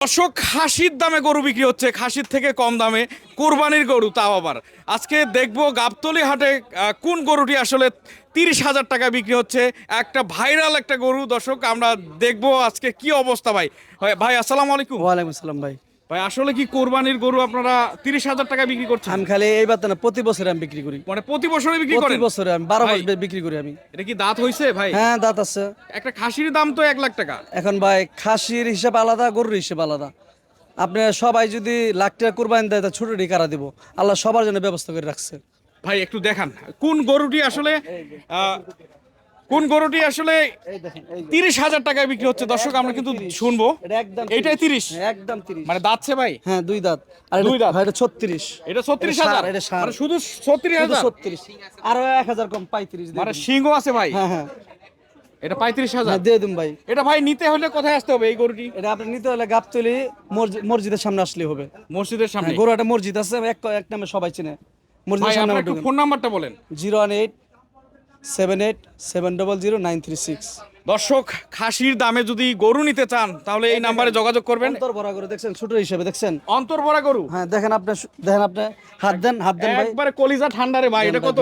দর্শক, খাসির দামে গরু বিক্রি হচ্ছে, খাসির থেকে কম দামে কোরবানির গরু, তাও আবার আজকে দেখবো গাবতলী হাটে কোন গরুটি আসলে 30,000 টাকা বিক্রি হচ্ছে। একটা ভাইরাল একটা গরু, দর্শক আমরা দেখবো আজকে কি অবস্থা। ভাই ভাই আসসালামু আলাইকুম। ওয়ালাইকুম আসসালাম ভাই। ভাই আসলে কি কোরবানির গরু আপনারা 30,000 টাকা বিক্রি করছেন? আমি খালি এইবার না, প্রতি বছরে আমি বিক্রি করি। মানে প্রতি বছরে বিক্রি প্রতি করেন? বছরে আমি 12 মাস ভাই, বিক্রি করি আমি। এটা কি দাঁত হইছে ভাই? হ্যাঁ, দাঁত আছে। একটা খাসির দাম তো 1 লাখ টাকা। এখন ভাই খাসির হিসাব আলাদা, গরুর হিসাব আলাদা। আপনি সবাই যদি লাখ টাকা কুরবানি দেয় তা ছোটটি কারা দিব? আল্লাহ সবার জন্য ব্যবস্থা করে রাখছে। ভাই একটু দেখান কোন গরুটি আসলে কোন গরুটি আসলে 30,000 টাকায় বিক্রি হচ্ছে। দর্শক আমরা কিন্তু শুনবো। এটা একদম এইটাই 30? একদম 30। মানে দাঁতছে ভাই? হ্যাঁ, দুই দাঁত। আর দুই দাঁত? ভাই এটা 36। এটা 36,000? এটা ষাঁড়। মানে শুধু 36,000? 36। আর 1000 কম 35 দিয়ে মানে দিন। সিংহ আছে ভাই? হ্যাঁ হ্যাঁ এটা 35,000? হ্যাঁ, দিয়ে দিন ভাই। এটা ভাই নিতে হলে কোথায় আসতে হবে এই গরুটি? এটা আপনি নিতে হলে গাবতলী মসজিদের সামনে আসলে হবে। মসজিদের সামনে? হ্যাঁ, গরু একটা মসজিদ আছে, এক নামে সবাই চিনে। মসজিদের ভাই সামনে আপনার একটু ফোন নাম্বারটা বলেন। 01878700936। দর্শক, খাসির দামে যদি গরু নিতে চান তাহলে এই নাম্বারে যোগাযোগ করবেন। অন্তর ভরা করে দেখছেন, ছোট হিসেবে দেখছেন। অন্তর ভরা গরু? হ্যাঁ, দেখেন আপনি হাত দেন ভাই। একবারে কলিজা ঠান্ডা রে ভাই। এটা কত?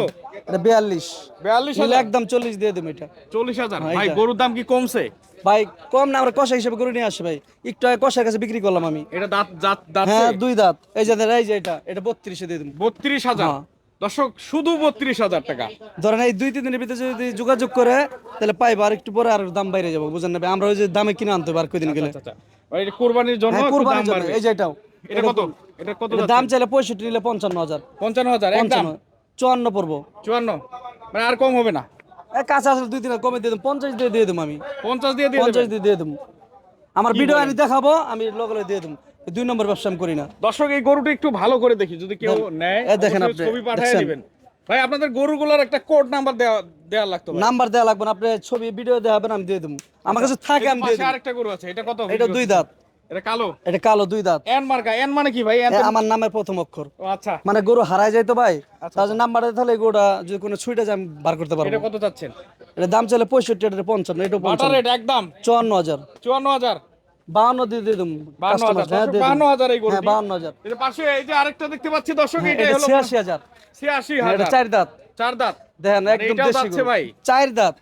এটা 42। 42,000? একদম 40 দিয়ে দেব এটা। 40,000? হ্যাঁ, ভাই এটা। গরুর দাম কি কমছে? ভাই কম না, আমরা কষা হিসেবে গরু নিয়ে আসি ভাই। একটু আগে কষার কাছে বিক্রি করলাম আমি। এটা দাঁত দাঁত দাঁত? হ্যাঁ, দুই দাঁত। এই যে এটা 32 দিয়ে দেব। 32,000? হ্যাঁ। দর্শক, শুধু 32,000 টাকা। ধরেন এই 2-3 দিনের ভিতরে যদি যোগাযোগ করে তাহলে পাইবো, আর একটু পরে আর দাম বাইরে যাবো, বুঝেন না ভাই? আমরা ওই যে দামে কিনে আনতে পারি কয়দিন গেলে। আচ্ছা, ভাই এটা কুরবানির জন্য হ্যাঁ, একটু কুরবানির দাম জন্য। বাড়বে। এই যে এটাও। এটা কত? এটা কত এটার যাচ্ছে? দাম চাইলে 65 নিলে 55,000। 55,000 একদম? 54 পড়বো। 54? মানে আর কম হবে না? কাছে আসলে 2 দিন কমে দিয়ে দেবো, 50 দিয়ে দেবো আমি। 50 দিয়ে দিয়ে 50 দেবেন? দিয়ে দেবো। আমার কি ভিডিও বলেন? আমি দেখাবো, আমি লগে দিয়ে দেবো। 2 নম্বর ব্যবসা আমি করি না। দর্শক, এই গরুটা একটু ভালো করে দেখি, যদি কেউ নেয় এই দেখেন অবশ্যই আপনি, ছবি পাঠিয়ে দেখছেন? দিবেন। ভাই আপনাদের গরুগুলোর একটা কোড নাম্বার দেওয়া লাগতো ভাই। নাম্বার দেওয়া লাগবে না, আপনি ছবি ভিডিও দেখাবেন, আমি দিয়ে দেবো। আমার কাছে থাকে, এই যে আমি দিয়ে পাশে দেবো। আরেকটা গরু আছে, এটা কত? এটা 2 দাঁত। এটা কালো? এটা কালো 2 দাঁত। এন মার্কা? এন মানে কি ভাই? এন তো- আমার নামের প্রথম অক্ষর। ও আচ্ছা। মানে গরু হারায় যায় তো ভাই, তাহলে নাম্বার তাহলে গরুটা যদি কোনো ছুইটা যায় আমি বার করতে এটা পারবো। কত চাচ্ছেন? এটা দাম চাইলে 65, এটা 55, এটা বাটার 55। রেট একদম 54,000। 54,000? 52 দিয়ে দেবো। 52,000? হ্যাঁ, দিয়ে দেবো। 52,000 এই গরু? হ্যাঁ, 52,000। এর পাশে এই যে আরেকটা দেখতে পাচ্ছি দর্শক, হ্যাঁ, এটাই এটা হলো 86,000। হ্যাঁ, এটা 86,000? 4 দাঁত। 4 দাঁত? দেখেন মানে একদম এটাও দেশি যাচ্ছে গরু। ভাই? 4 দাঁত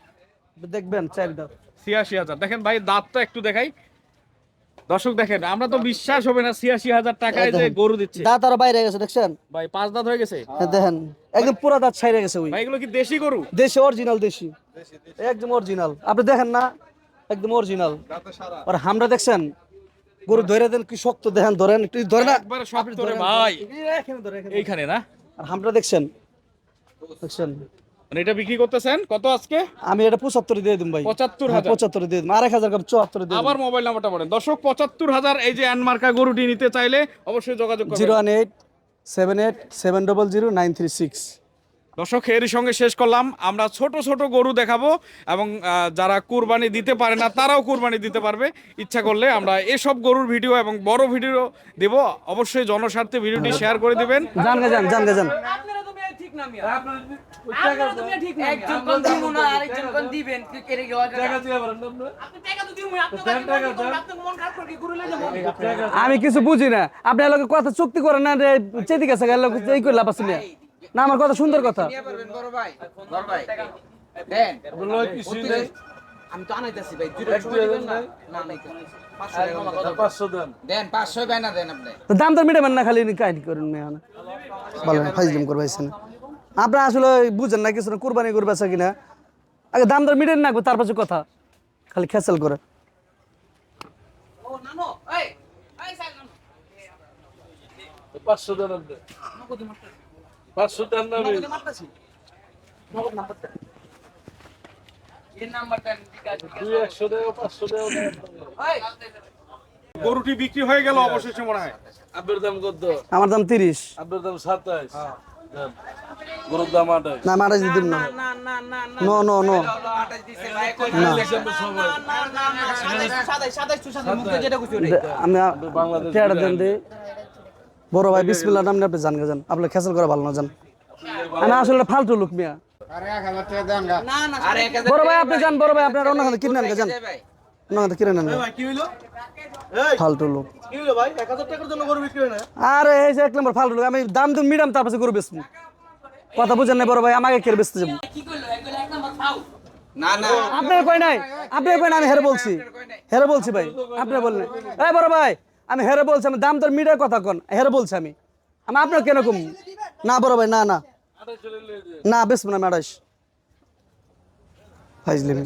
দেখবেন, 4 দাঁত। 86,000? দেখেন ভাই, দাঁতটা একটু দেখাই। দর্শক দেখেন, আমরা তো বিশ্বাস হবে না 86,000 টাকায় যে গরু দিচ্ছে। দাঁত আরো বাইরে গেছে দেখছেন? ভাই 5 দাঁত হয়ে গেছে? হ্যাঁ, দেখেন একদম পুরো দাঁত ছাইরে গেছে। ওই ভাই এগুলো কি দেশি গরু? দেশি, অরিজিনাল দেশি, একদম অরিজিনাল। আপনি দেখেন না, একদম অরিজিনাল। আর হামরা দেখছেন গরু ধরে দেন কি শক্ত, দেখেন ধরেন একটু ধরে না। একবারে শক্ত রে ভাই। এখানে ধরে, এখানে। এইখানে না? আর হামরা দেখছেন, দেখছেন? মানে এটা বিক্রি করতেছেন কত আজকে? আমি এটা 75 দিয়ে দিম ভাই। 75,000? 75 দিয়ে দিম। আর 1000 কম 74 দিয়ে দিম। আবার মোবাইল নাম্বারটা বলেন। দর্শক, 75,000 এই যে আনমার্কা গরুটি নিতে চাইলে অবশ্যই যোগাযোগ করবেন। 01878700936। দর্শক, এরই সঙ্গে শেষ করলাম। আমরা ছোট ছোট গরু দেখাবো এবং যারা কুরবানি দিতে পারে না তারাও কুরবানি দিতে পারবে ইচ্ছা করলে। আমরা এসব গরুর ভিডিও এবং বড় ভিডিও দেব। অবশ্যই জনস্বার্থে ভিডিওটি শেয়ার করে দিবেন। জান। আপনারা তো মেয়ে ঠিক না মিয়া। আপনারা তো মেয়ে ঠিক না। একজন কোন দিব না, আরেকজন কোন দিবেন। কি করে কি হয়? টাকা দিয়ে পারেন না আপনি? আপনি টাকা তো দিমু, আপনি আপনি মন খারাপ করে কি করে লই যাবো? আমি কিছু বুঝি না, আপনি এলাকা কথা চুক্তি করেন না রে, চেদি গেছে গেল এই করে লাভ আছে না। না, আমার কথা সুন্দর কথা। নিয়ে পারবেন বড় ভাই। বড় ভাই। দেন। আমি তো আনাইতাছি ভাই। দুটো সময় দিবেন না? না নাই তো। 500 দেন। দেন 500 বায়না দেন আপনি। তো দাম তো মিটাবেন না, খালি কাহিনী করেন মেয়ে না। বলেন ফাইজলাম করবাইছেন আপনারা, আসলে বুঝেন না কিছু না। কুরবানি করবে আছে কিনা আগে দাম দর মিটেন না, তার পাশে কথা খালি খেসাল করে। ও নানো, এই সাইড নানো। 500 দেন আপনি। নগদ মারতে। 500 দেন না আমি। নগদ মারতেছি। নগদ নাম্বারটা। এই নাম্বারটা ঠিক আছে। 100 দেও 500 দেও। এই গরুটি বিক্রি হয়ে গেল অবশেষে মনে হয়। আপনার দাম কত? আমার দাম 30। আপনার দাম 27। দেন। গরুর দাম 28। না, মারা যদি দিন না। না না না না নো নো নো, 28 দিছে ভাই কই না। মুখে যেটা কইছো রে আমি বাংলাদেশ টেড়া দেন দে। বড় ভাই বিসমিল্লাহ নাম আপনি জান গেছেন, আপনি খেসাল করে ভালো না জান। আমি আসলে ফালতু লোক মিয়া। না না আরে বড় ভাই আপনি জান, বড় ভাই আপনার অন্য কিনে আনকে জান। ভাই না তো কিনে নেন না। ভাই কি হইলো ফালতু লোক কি হইলো ভাই 1000 টাকার জন্য গরু বিক্রি হয় না আরে এই যে এক নম্বর ফালতু লোক আমি দাম দিন মিডিয়াম তার পাশে গরু বেচবো কথা বুঝেন না বড় ভাই আমাকে কে বেচতে যাবো কি করলো একগুলো এক নাম্বার খাও আপনার কই নাই আপনার কই না আমি হেরে বলছি ভাই আপনি বললেন এই বড় ভাই আমি হেরে বলছি আমি দাম তোর মিডিয়ার কথা কোন হেরে বলছি আমি আমি আপনার কেন কম না বড় ভাই না না না বেচবো না ম্যাডাস ফাইজলিমি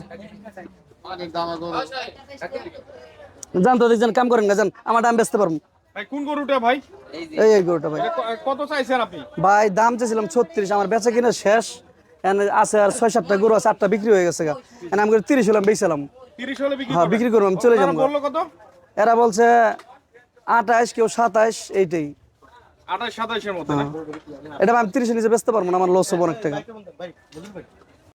জান তো দেখছেন কাম করেন না জান আমার দাম বেচতে পারবো ভাই কোন গরুটা ভাই? এই গরুটা ভাই কত চাইছেন আপনি? ভাই দাম চেয়েছিলাম 36 আমার বেচা কিনা শেষ এখানে আছে আর 6-7টা গরু আছে 8টা বিক্রি হয়ে গেছে এখানে আমি 30 হলাম বেচলাম 30 হলে বিক্রি হ্যাঁ করবেন? বিক্রি করবো আমি চলে যাবো তারা বললো কত? এরা বলছে 28 কেউ 27 এইটাই 28 27 এর মধ্যে না? এটা আমি 30 নিচে বেচতে পারবো না আমার লস হবে অনেক টাকা ভাই বলুন ভাই